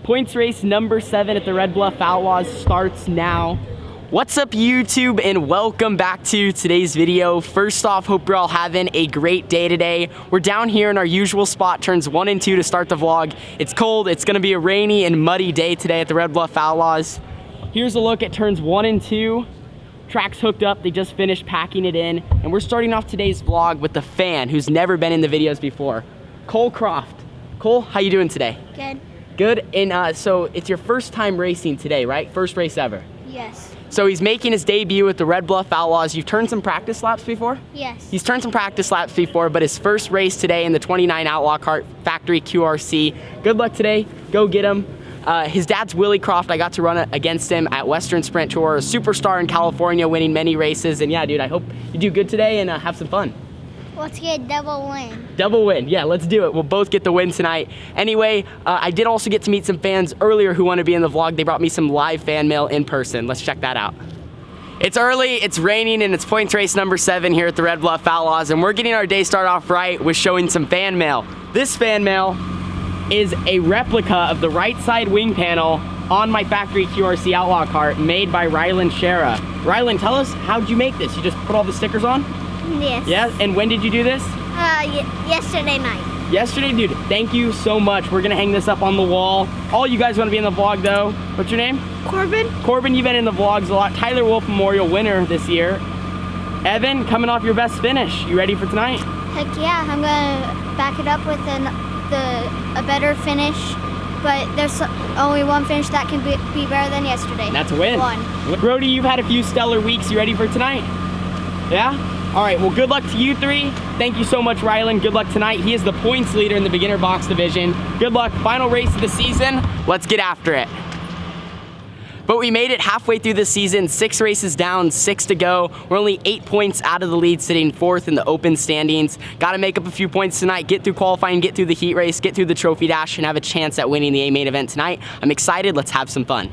Points race number 7 at the Red Bluff Outlaws starts now. What's up, YouTube, and welcome back to today's video. First off, hope you're all having a great day today. We're down here in our usual spot, turns 1 and 2 to start the vlog. It's cold, it's gonna be a rainy and muddy day today at the Red Bluff Outlaws. Here's a look at turns 1 and 2. Track's hooked up, they just finished packing it in, and we're starting off today's vlog with the fan who's never been in the videos before, Cole Croft. Cole, how you doing today? Good. Good, and so it's your first time racing today, right? First race ever? Yes. So he's making his debut with the Red Bluff Outlaws. You've turned some practice laps before? Yes. He's turned some practice laps before, but his first race today in the 29 Outlaw Kart Factory QRC. Good luck today, go get him. His dad's Willie Croft. I got to run against him at Western Sprint Tour, a superstar in California, winning many races. And yeah, dude, I hope you do good today and have some fun. Let's get a double win. Double win, yeah, let's do it. We'll both get the win tonight. Anyway, I did also get to meet some fans earlier who want to be in the vlog. They brought me some live fan mail in person. Let's check that out. It's early, it's raining, and it's points race number 7 here at the Red Bluff Outlaws, and we're getting our day started off right with showing some fan mail. This fan mail is a replica of the right side wing panel on my factory QRC Outlaw cart made by Rylan Shera. Rylan, tell us, how'd you make this? You just put all the stickers on? Yes. Yeah, and when did you do this? Yesterday night. Yesterday, dude, thank you so much. We're gonna hang this up on the wall. All you guys wanna be in the vlog though. What's your name? Corbin. Corbin, you've been in the vlogs a lot. Tyler Wolf Memorial winner this year. Evan, coming off your best finish. You ready for tonight? Heck yeah, I'm gonna back it up with a better finish, but there's only one finish that can be better than yesterday. That's a win. Brody, you've had a few stellar weeks. You ready for tonight? Yeah? All right, well, good luck to you three. Thank you so much, Rylan. Good luck tonight. He is the points leader in the beginner box division. Good luck. Final race of the season. Let's get after it. But we made it halfway through the season, 6 races down, 6 to go. We're only 8 points out of the lead, sitting 4th in the open standings. Got to make up a few points tonight, get through qualifying, get through the heat race, get through the trophy dash, and have a chance at winning the A main event tonight. I'm excited. Let's have some fun.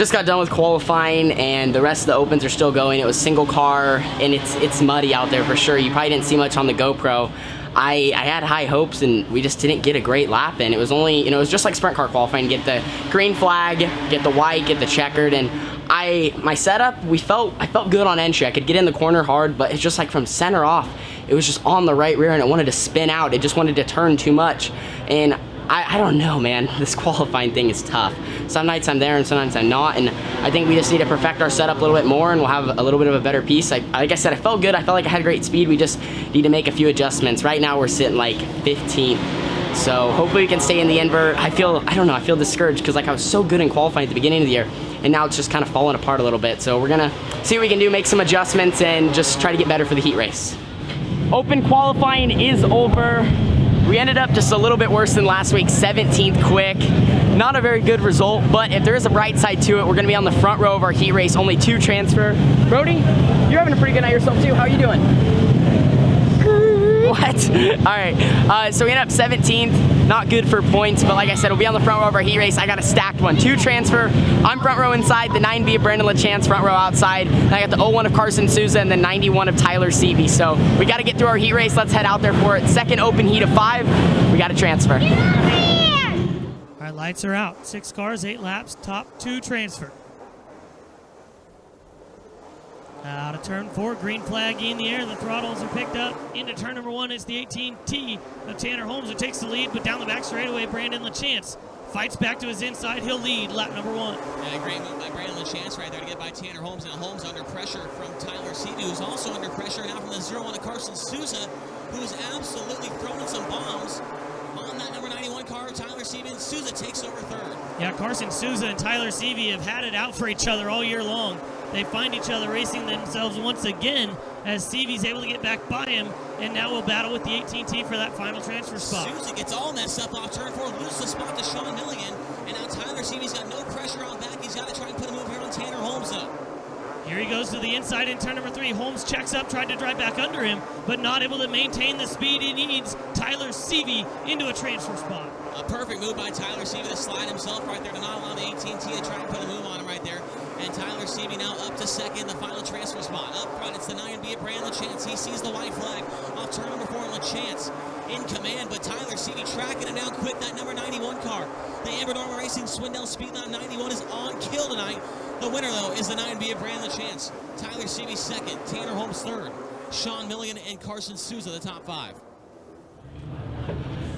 Just got done with qualifying and the rest of the opens are still going. It was single car and it's muddy out there for sure. You probably didn't see much on the GoPro. I had high hopes and we just didn't get a great lap in. It was only, it was just like sprint car qualifying. Get the green flag, get the white, get the checkered, and my setup, I felt good on entry. I could get in the corner hard, but it's just like from center off, it was just on the right rear and it wanted to spin out. It just wanted to turn too much. And I don't know, man. This qualifying thing is tough. Some nights I'm there and sometimes I'm not, and I think we just need to perfect our setup a little bit more and we'll have a little bit of a better piece. Like I said, I felt good. I felt like I had great speed. We just need to make a few adjustments. Right now we're sitting like 15th. So hopefully we can stay in the invert. I feel discouraged because like I was so good in qualifying at the beginning of the year and now it's just kind of falling apart a little bit. So we're gonna see what we can do, make some adjustments and just try to get better for the heat race. Open qualifying is over. We ended up just a little bit worse than last week, 17th quick. Not a very good result, but if there is a bright side to it, we're gonna be on the front row of our heat race, only 2 transfer. Brody, you're having a pretty good night yourself too. How are you doing? What? All right, so we ended up 17th. Not good for points, but like I said, we'll be on the front row of our heat race. I got a stacked one, 2 transfer. I'm front row inside, the 9B of Brandon LaChance front row outside. And I got the 01 of Carson Souza and the 91 of Tyler Seavey. So we got to get through our heat race. Let's head out there for it. Second open heat of 5. We got to transfer. All right, lights are out. 6 cars, 8 laps, top 2 transfer. Out of turn 4, green flag in the air, the throttles are picked up. Into turn number 1, it's the 18T of Tanner Holmes who takes the lead, but down the back straightaway, Brandon LaChance fights back to his inside, he'll lead lap number 1. Yeah, great move by Brandon LaChance right there to get by Tanner Holmes, and Holmes under pressure from Tyler Seavey, who's also under pressure now from the 0-1 of Carson Souza, who's absolutely throwing some bombs on that number 91 car. Tyler Seavey and Souza takes over 3rd. Yeah, Carson Souza and Tyler Seavey have had it out for each other all year long. They find each other racing themselves once again as Seavey's able to get back by him, and now will battle with the 18T for that final transfer spot. Souza gets all messed up off turn 4, loses the spot to Sean Milligan, and now Tyler Seavey's got no pressure on back. He's got to try and put a move here on Tanner Holmes, though. Here he goes to the inside in turn number 3. Holmes checks up, tried to drive back under him, but not able to maintain the speed he needs. Tyler Seavey into a transfer spot. A perfect move by Tyler Seavey to slide himself right there to not allow the 18T to try and put a move on him right there. And Tyler Seavey now up to second, the final transfer spot. Up front, it's the 9B at Brandon LaChance. He sees the white flag off turn number 4, LaChance in command, but Tyler Seavey tracking him down quick, that number 91 car. The Amber Norma Racing Swindell Speedline 91 is on kill tonight. The winner, though, is the 9B at Brandon LaChance. Tyler Seavey second, Tanner Holmes third, Sean Milligan and Carson Souza the top 5.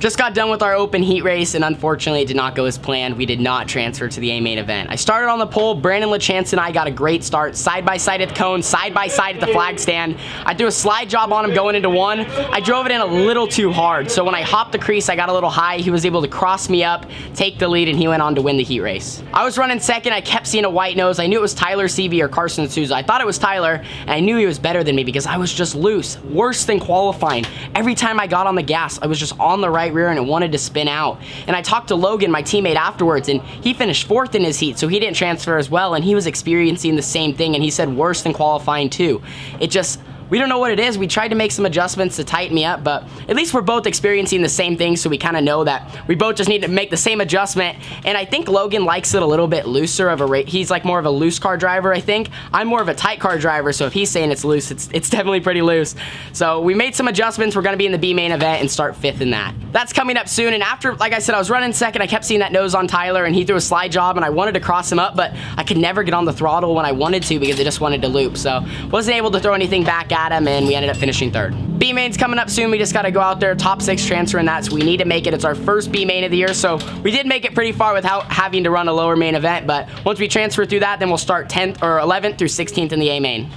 Just got done with our open heat race, and unfortunately it did not go as planned. We did not transfer to the A main event. I started on the pole. Brandon LaChance and I got a great start, side by side at the cone, side by side at the flag stand. I threw a slide job on him going into 1. I drove it in a little too hard, so when I hopped the crease, I got a little high. He was able to cross me up, take the lead, and he went on to win the heat race. I was running second. I kept seeing a white nose. I knew it was Tyler Seavey or Carson Souza. I thought it was Tyler, and I knew he was better than me because I was just loose. Worse than qualifying. Every time I got on the gas, I was just on the right rear and it wanted to spin out. And I talked to Logan, my teammate, afterwards, and he finished 4th in his heat, so he didn't transfer as well, and he was experiencing the same thing, and he said worse than qualifying too. It just, we don't know what it is. We tried to make some adjustments to tighten me up, but at least we're both experiencing the same thing, so we kind of know that we both just need to make the same adjustment. And I think Logan likes it a little bit looser of a he's like more of a loose car driver, I think. I'm more of a tight car driver, so if he's saying it's loose, it's definitely pretty loose. So we made some adjustments. We're going to be in the B main event and start 5th in that. That's coming up soon, and after, like I said, I was running second. I kept seeing that nose on Tyler, and he threw a slide job, and I wanted to cross him up, but I could never get on the throttle when I wanted to because I just wanted to loop. So wasn't able to throw anything back at him, and we ended up finishing 3rd. B main's coming up soon. We just got to go out there, top 6 transfer in that, so we need to make it. It's our first B main of the year, so we did make it pretty far without having to run a lower main event, but once we transfer through that, then we'll start 10th or 11th through 16th in the A main.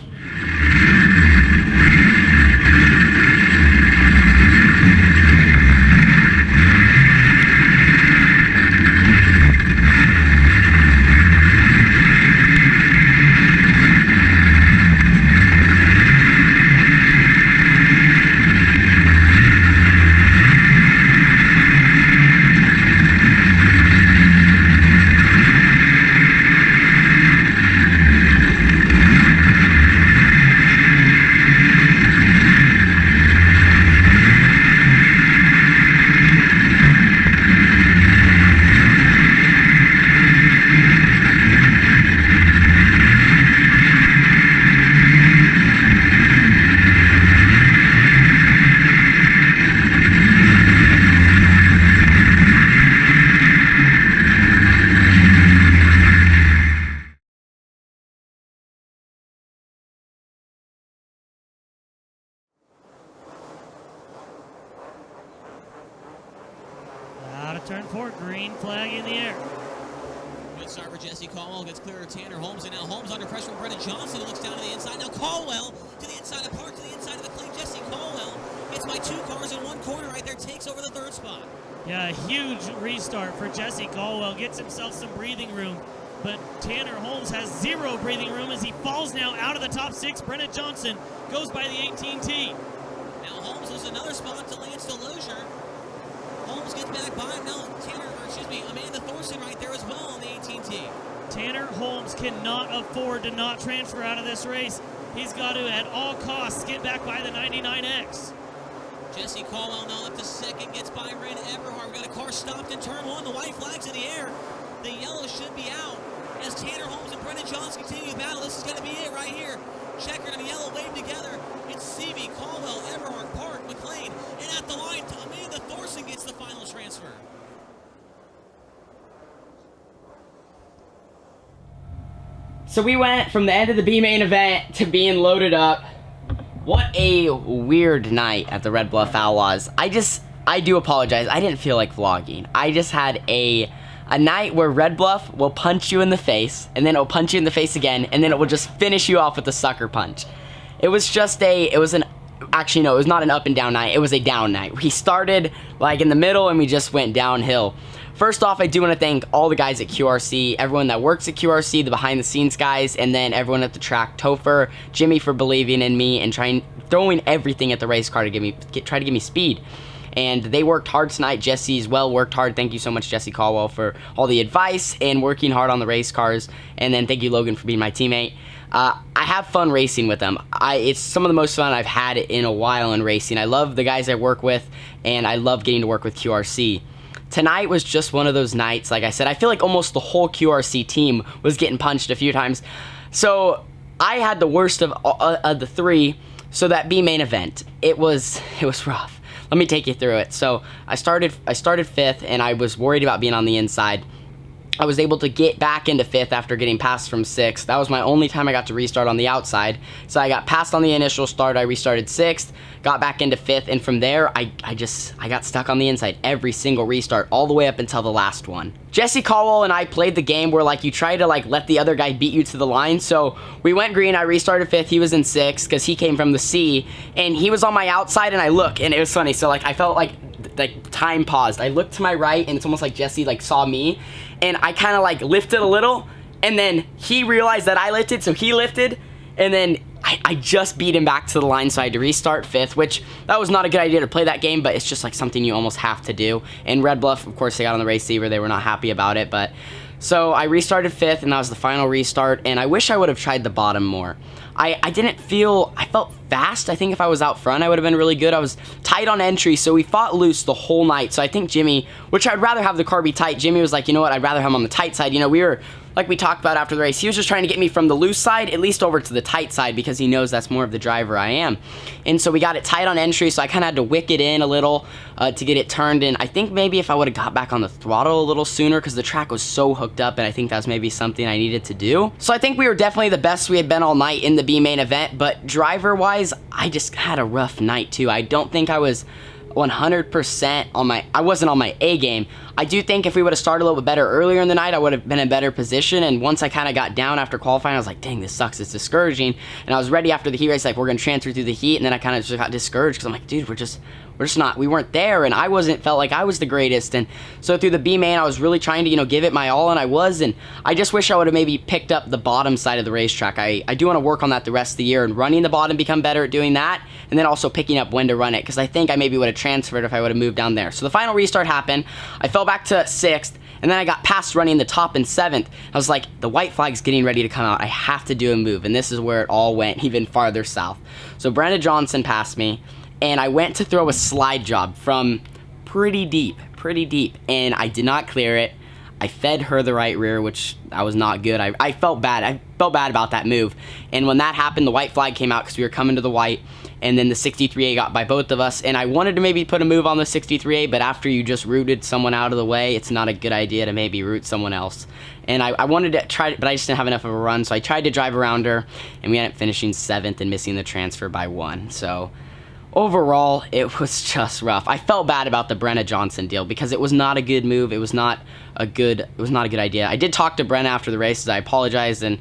Turn 4, green flag in the air. Good start for Jesse Caldwell, gets clear of Tanner Holmes, and now Holmes under pressure from Brendan Johnson, who looks down to the inside. Now Caldwell to the inside of Park, to the inside of the clean. Jesse Caldwell gets by 2 cars in 1 corner right there, takes over the 3rd spot. Yeah, a huge restart for Jesse Caldwell, gets himself some breathing room, but Tanner Holmes has 0 breathing room as he falls now out of the top 6. Brendan Johnson goes by the 18T. Now Holmes loses another spot to Lance DeLozier. Holmes gets back by him now. Amanda Thorson right there as well on the 18T. Tanner Holmes cannot afford to not transfer out of this race. He's got to, at all costs, get back by the 99X. Jesse Caldwell now up to second, gets by Ren Everhart. We've got a car stopped in turn 1. The white flag's in the air. The yellow should be out as Tanner Holmes and Brendan Johnson continue to battle. This is going to be it right here. Checkered and yellow wave together. It's Seavey, Caldwell, Everhart, Park, McLean, and at the line, Amanda Thorson gets the final transfer. So we went from the end of the B main event to being loaded up. What a weird night at the Red Bluff Outlaws. I do apologize. I didn't feel like vlogging. I just had a night where Red Bluff will punch you in the face, and then it'll punch you in the face again, and then it will just finish you off with a sucker punch. It was just it was an actually no, it was not an up and down night, it was a down night. We started like in the middle and we just went downhill. First off, I do want to thank all the guys at QRC, everyone that works at QRC, the behind the scenes guys, and then everyone at the track, Topher, Jimmy for believing in me and throwing everything at the race car to try to give me speed. And they worked hard tonight. Jesse as well worked hard. Thank you so much, Jesse Caldwell, for all the advice and working hard on the race cars. And then thank you, Logan, for being my teammate. I have fun racing with them. It's some of the most fun I've had in a while in racing. I love the guys I work with, and I love getting to work with QRC. Tonight was just one of those nights. Like I said, I feel like almost the whole QRC team was getting punched a few times. So I had the worst of the three. So that B main event, it was rough. Let me take you through it. So I started 5th, and I was worried about being on the inside. I was able to get back into 5th after getting passed from 6th. That was my only time I got to restart on the outside. So I got passed on the initial start. I restarted 6th, got back into 5th, and from there, I got stuck on the inside every single restart, all the way up until the last one. Jesse Caldwell and I played the game where like you try to like let the other guy beat you to the line. So we went green, I restarted 5th, he was in 6th because he came from the C, and he was on my outside, and I look, and it was funny. So like I felt like time paused. I looked to my right, and it's almost like Jesse like saw me, and I kind of like lifted a little, and then he realized that I lifted, so he lifted, and then I just beat him back to the line, so I had to restart 5th, which that was not a good idea to play that game, but it's just like something you almost have to do. And Red Bluff, of course, they got on the receiver. They were not happy about it, but so I restarted 5th, and that was the final restart, and I wish I would have tried the bottom more. I felt fast. I think if I was out front, I would have been really good. I was tight on entry, so we fought loose the whole night. So I think Jimmy, which I'd rather have the car be tight, Jimmy was like, you know what, I'd rather have him on the tight side. You know, we were, like we talked about after the race, he was just trying to get me from the loose side, at least over to the tight side, because he knows that's more of the driver I am. And so we got it tight on entry, so I kind of had to wick it in a little to get it turned in. I think maybe if I would have got back on the throttle a little sooner, because the track was so hooked up, and I think that's maybe something I needed to do. So I think we were definitely the best we had been all night in the B main event, but driver-wise, I just had a rough night too. I don't think I was 100% I wasn't on my A game. I do think if we would have started a little bit better earlier in the night, I would have been in a better position. And once I kind of got down after qualifying, I was like, dang, this sucks. It's discouraging. And I was ready after the heat race, like, we're going to transfer through the heat. And then I kind of just got discouraged because I'm like, dude, we're just not, we weren't there. And I felt like I was the greatest. And so through the B main, I was really trying to, you know, give it my all, and I was. And I just wish I would have maybe picked up the bottom side of the racetrack. I do want to work on that the rest of the year and running the bottom, become better at doing that. And then also picking up when to run it, because I think I maybe would have transferred if I would have moved down there. So the final restart happened. I fell back to 6th, and then I got past running the top in 7th. I was like, the white flag's getting ready to come out. I have to do a move, and this is where it all went even farther south. So Brenda Johnson passed me, and I went to throw a slide job from pretty deep, and I did not clear it. I fed her the right rear, which I was not good. I felt bad. I felt bad about that move. And when that happened, the white flag came out because we were coming to the white, and then the 63A got by both of us. And I wanted to maybe put a move on the 63A, but after you just rooted someone out of the way, it's not a good idea to maybe root someone else. And I wanted to try, but I just didn't have enough of a run, so I tried to drive around her, and we ended up finishing 7th and missing the transfer by 1. So overall, it was just rough. I felt bad about the Brenna Johnson deal because it was not a good move. It was not a good idea. I did talk to Brenna after the races. I apologized, and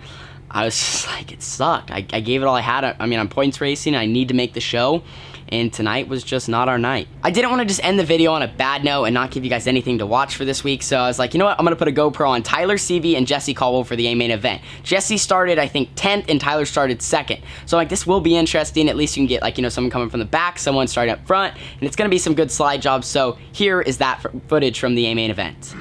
I was just like, it sucked. I gave it all I had. I mean, I'm points racing. I need to make the show, and tonight was just not our night. I didn't want to just end the video on a bad note and not give you guys anything to watch for this week, so I was like, you know what? I'm going to put a GoPro on Tyler Seavey and Jesse Caldwell for the A-main event. Jesse started, I think, 10th, and Tyler started 2nd. So, like, this will be interesting. At least you can get, like, you know, someone coming from the back, someone starting up front, and it's going to be some good slide jobs. So here is that footage from the A-main event.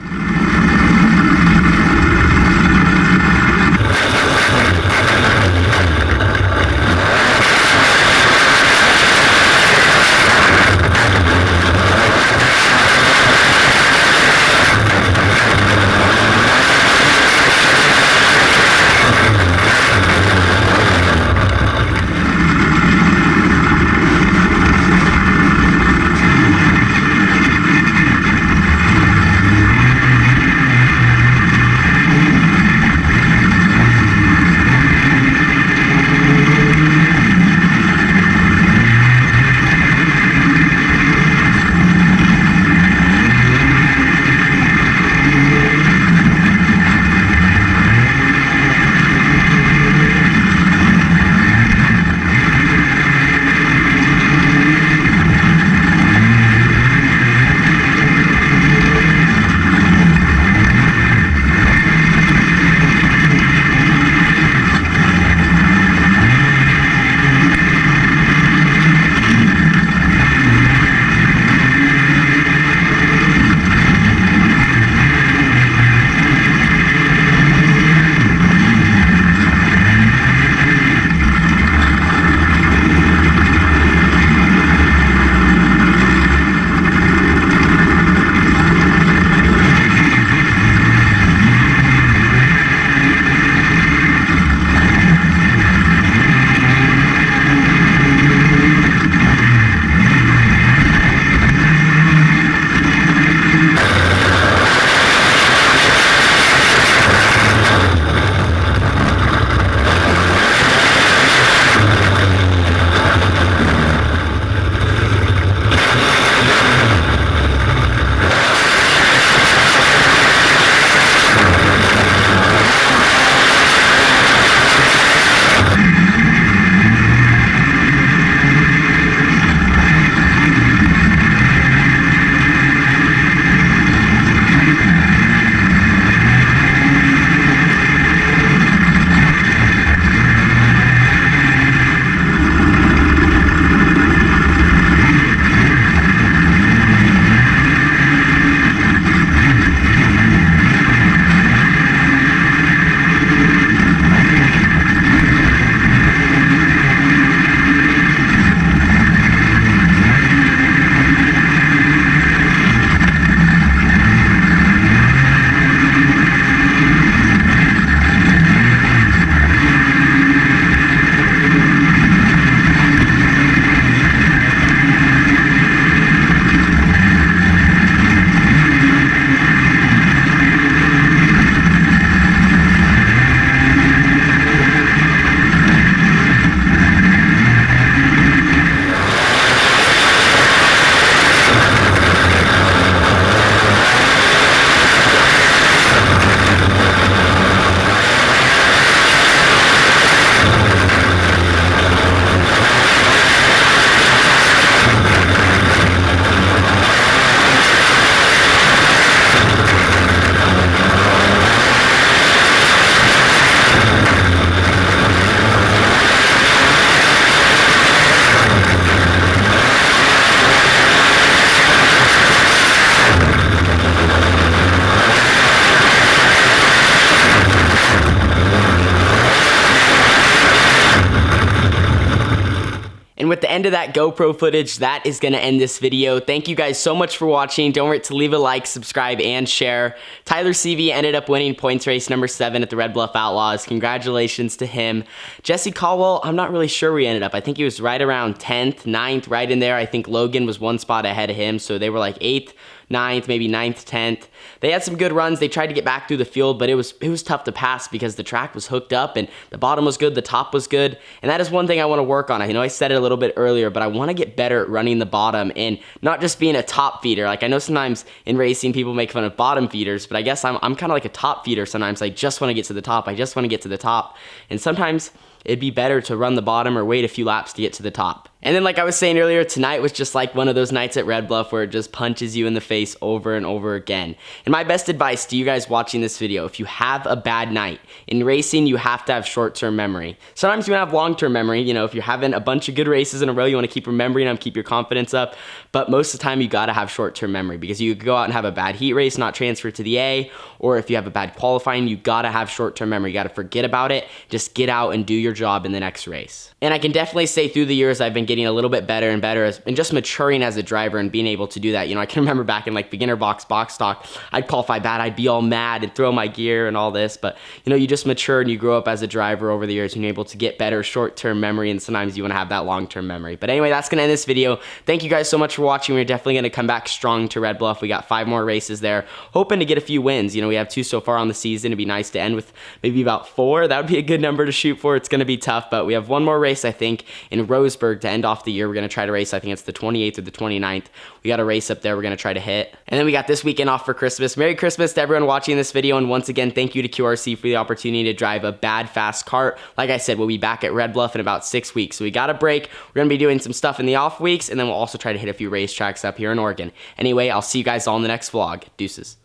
end of that GoPro footage, that is going to end this video. Thank you guys so much for watching. Don't forget to leave a like, subscribe, and share. Tyler CV ended up winning points race number 7 at the Red Bluff Outlaws. Congratulations to him. Jesse Caldwell, I'm not really sure where he ended up. I think he was right around 10th, 9th, right in there. I think Logan was one spot ahead of him, so they were like 8th, 9th, maybe 9th, 10th. They had some good runs. They tried to get back through the field, but it was tough to pass because the track was hooked up and the bottom was good, the top was good, and that is one thing I want to work on. I know I said it a little bit earlier, but I want to get better at running the bottom and not just being a top feeder. Like, I know sometimes in racing people make fun of bottom feeders, but I guess I'm kind of like a top feeder sometimes. I just want to get to the top. I just want to get to the top, and sometimes it'd be better to run the bottom or wait a few laps to get to the top. And then, like I was saying earlier, tonight was just like one of those nights at Red Bluff where it just punches you in the face over and over again. And my best advice to you guys watching this video, if you have a bad night, in racing you have to have short-term memory. Sometimes you have long-term memory, you know, if you're having a bunch of good races in a row, you want to keep remembering them, keep your confidence up, but most of the time you got to have short-term memory because you could go out and have a bad heat race, not transfer to the A, or if you have a bad qualifying, you got to have short-term memory. You got to forget about it, just get out and do your job in the next race. And I can definitely say through the years I've been getting a little bit better and better and just maturing as a driver and being able to do that. You know, I can remember back in like beginner box stock, I'd qualify bad, I'd be all mad and throw my gear and all this, but you know, you just mature and you grow up as a driver over the years and you're able to get better short-term memory, and sometimes you want to have that long-term memory. But anyway, that's going to end this video. Thank you guys so much for watching. We're definitely going to come back strong to Red Bluff. We got 5 more races there, hoping to get a few wins. You know, we have 2 so far on the season. It'd be nice to end with maybe about 4. That would be a good number to shoot for. It's going to be tough, but we have 1 more race, I think, in Roseburg to end off the year. We're going to try to race, I think it's the 28th or the 29th. We got a race up there we're going to try to hit. And then we got this weekend off for Christmas. Merry Christmas to everyone watching this video, and once again, thank you to QRC for the opportunity to drive a bad, fast kart. Like I said, we'll be back at Red Bluff in about 6 weeks, so we got a break. We're going to be doing some stuff in the off weeks, and then we'll also try to hit a few racetracks up here in Oregon. Anyway, I'll see you guys all in the next vlog. Deuces.